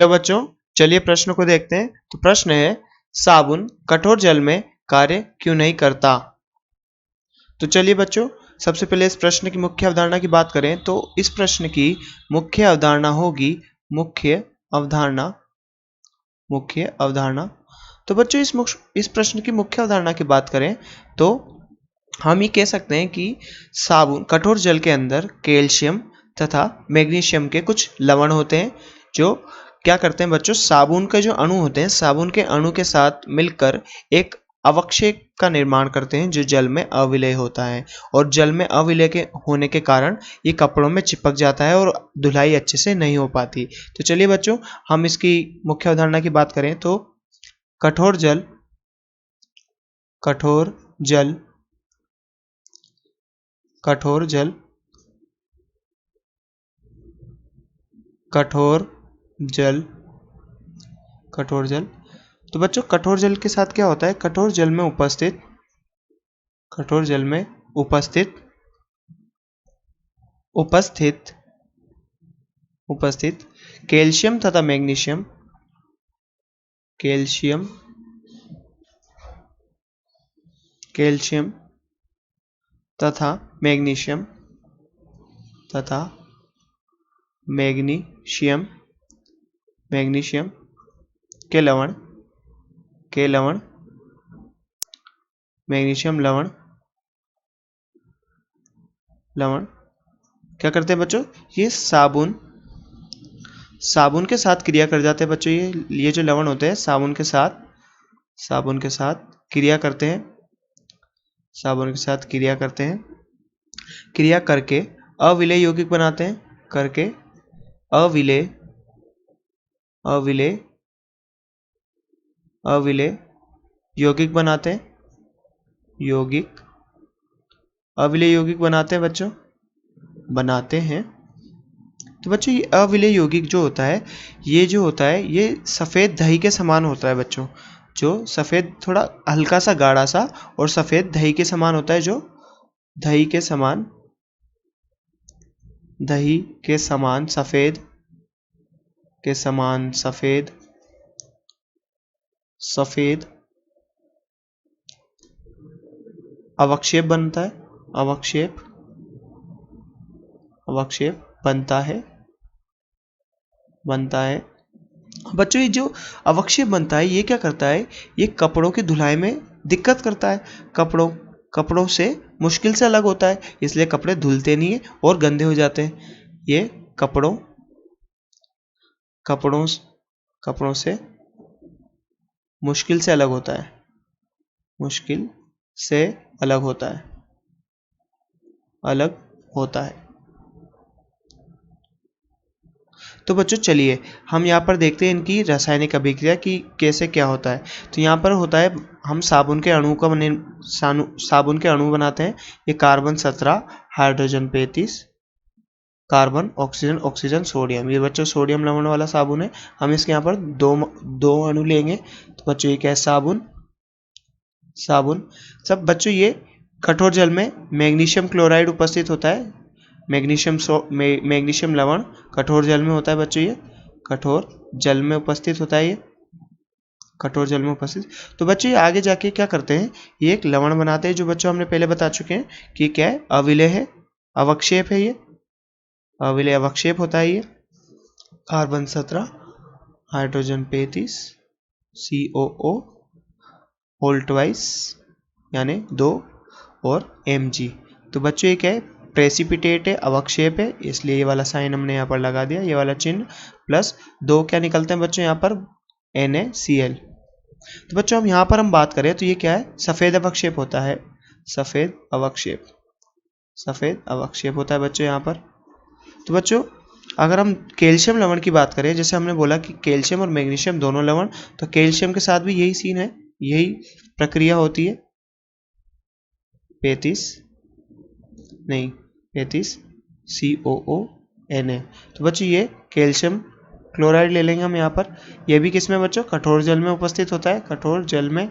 तो बच्चों चलिए प्रश्न को देखते हैं। तो प्रश्न है, साबुन कठोर जल में कार्य क्यों नहीं करता। तो चलिए बच्चों, सबसे पहले इस प्रश्न की मुख्य अवधारणा की बात करें तो इस प्रश्न की मुख्य अवधारणा होगी मुख्य अवधारणा। तो बच्चों इस प्रश्न की मुख्य अवधारणा की बात करें तो हम ये कह सकते हैं कि साबुन कठोर जल के अंदर कैल्शियम तथा मैग्नीशियम के कुछ लवण होते हैं जो क्या करते हैं बच्चों, साबुन के जो अणु होते हैं, साबुन के अणु के साथ मिलकर एक अवक्षेप का निर्माण करते हैं जो जल में अविलय होता है। और जल में अविलय के होने के कारण ये कपड़ों में चिपक जाता है और धुलाई अच्छे से नहीं हो पाती। तो चलिए बच्चों, हम इसकी मुख्य अवधारणा की बात करें तो कठोर जल कठोर जल कठोर जल कठोर जल कठोर जल तो बच्चों कठोर जल के साथ क्या होता है, कठोर जल में उपस्थित कैल्शियम तथा मैग्नीशियम तथा मैग्नीशियम के लवण मैग्नीशियम लवण क्या करते हैं बच्चों, ये साबुन के साथ क्रिया कर जाते हैं बच्चों। ये जो लवण होते हैं साबुन के साथ क्रिया करते हैं क्रिया करके अविलय यौगिक बनाते हैं अविलय यौगिक बनाते हैं तो बच्चों ये अविलय यौगिक जो होता है ये सफ़ेद दही के समान होता है बच्चों। जो सफ़ेद थोड़ा हल्का सा गाढ़ा सा और सफ़ेद दही के समान होता है, जो दही के समान सफ़ेद अवक्षेप बनता है। बच्चों ये जो अवक्षेप बनता है ये क्या करता है, ये कपड़ों की धुलाई में दिक्कत करता है। कपड़ों से मुश्किल से अलग होता है, इसलिए कपड़े धुलते नहीं है और गंदे हो जाते हैं। ये कपड़ों से मुश्किल से अलग होता है। तो बच्चों चलिए हम यहाँ पर देखते हैं इनकी रासायनिक अभिक्रिया की कैसे क्या होता है। तो यहाँ पर होता है, हम साबुन के अणु बनाते हैं। ये carbon 17, hydrogen 35, carbon oxygen sodium. ये बच्चों सोडियम लवण वाला साबुन है। हम इसके यहाँ पर दो अणु लेंगे। तो बच्चों ये क्या है, साबुन। सब बच्चों ये कठोर जल में मैग्नीशियम क्लोराइड उपस्थित होता है। मैग्नीशियम लवण कठोर जल में होता है बच्चों। ये कठोर जल में उपस्थित होता है। तो बच्चों ये आगे जाके क्या करते हैं, ये एक लवण बनाते हैं जो बच्चों हमने पहले बता चुके हैं कि क्या है, अविलय है, अवक्षेप है। ये अविलय अवक्षेप होता है। ये carbon 17, hydrogen 35, COO whole twice यानी 2 और Mg। तो बच्चों ये क्या है, प्रेसिपिटेट है, अवक्षेप है, इसलिए ये वाला साइन हमने यहाँ पर लगा दिया, ये वाला चिन्ह प्लस 2 क्या निकलते हैं बच्चों यहाँ पर, NaCl। तो बच्चों यहाँ पर हम बात करें तो ये क्या है, सफ़ेद अवक्षेप होता है। सफ़ेद अवक्षेप होता है बच्चों यहाँ पर। तो बच्चों अगर हम कैल्शियम लवण की बात करें, जैसे हमने बोला कि कैल्शियम और मैग्नीशियम दोनों लवण, तो कैल्शियम के साथ भी यही सीन है, यही प्रक्रिया होती है। 35 COO Na। तो बच्चों ये कैल्शियम क्लोराइड ले लेंगे हम यहाँ पर। ये भी किस में बच्चों, कठोर जल में उपस्थित होता है। कठोर जल में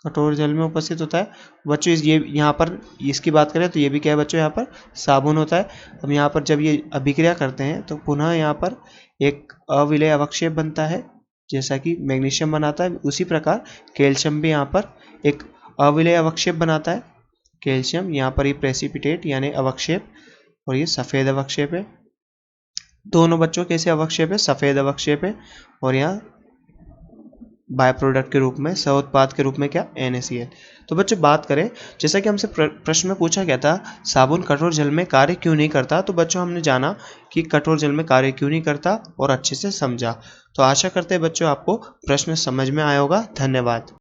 कठोर जल में उपस्थित होता है। बच्चों ये यहाँ पर इसकी बात करें तो ये भी क्या है बच्चों, यहाँ पर साबुन होता है। अब यहाँ पर जब ये अभिक्रिया करते हैं तो पुनः यहाँ पर एक अविलेय अवक्षेप बनता है, जैसा कि मैग्नीशियम बनाता है उसी प्रकार कैल्शियम भी यहाँ पर एक अविलेय अवक्षेप बनाता है। कैल्शियम यहाँ पर ये प्रेसिपिटेट यानी अवक्षेप, और ये सफ़ेद अवक्षेप है। दोनों बच्चों कैसे अवक्षेप है, सफ़ेद अवक्षेप है, और यहाँ बाय प्रोडक्ट के रूप में, सह उत्पाद के रूप में क्या, NaCl। तो बच्चों बात करें, जैसा कि हमसे प्रश्न में पूछा गया था साबुन कठोर जल में कार्य क्यों नहीं करता, तो बच्चों हमने जाना कि कठोर जल में कार्य क्यों नहीं करता और अच्छे से समझा। तो आशा करते हैं बच्चों आपको प्रश्न समझ में आया होगा। धन्यवाद।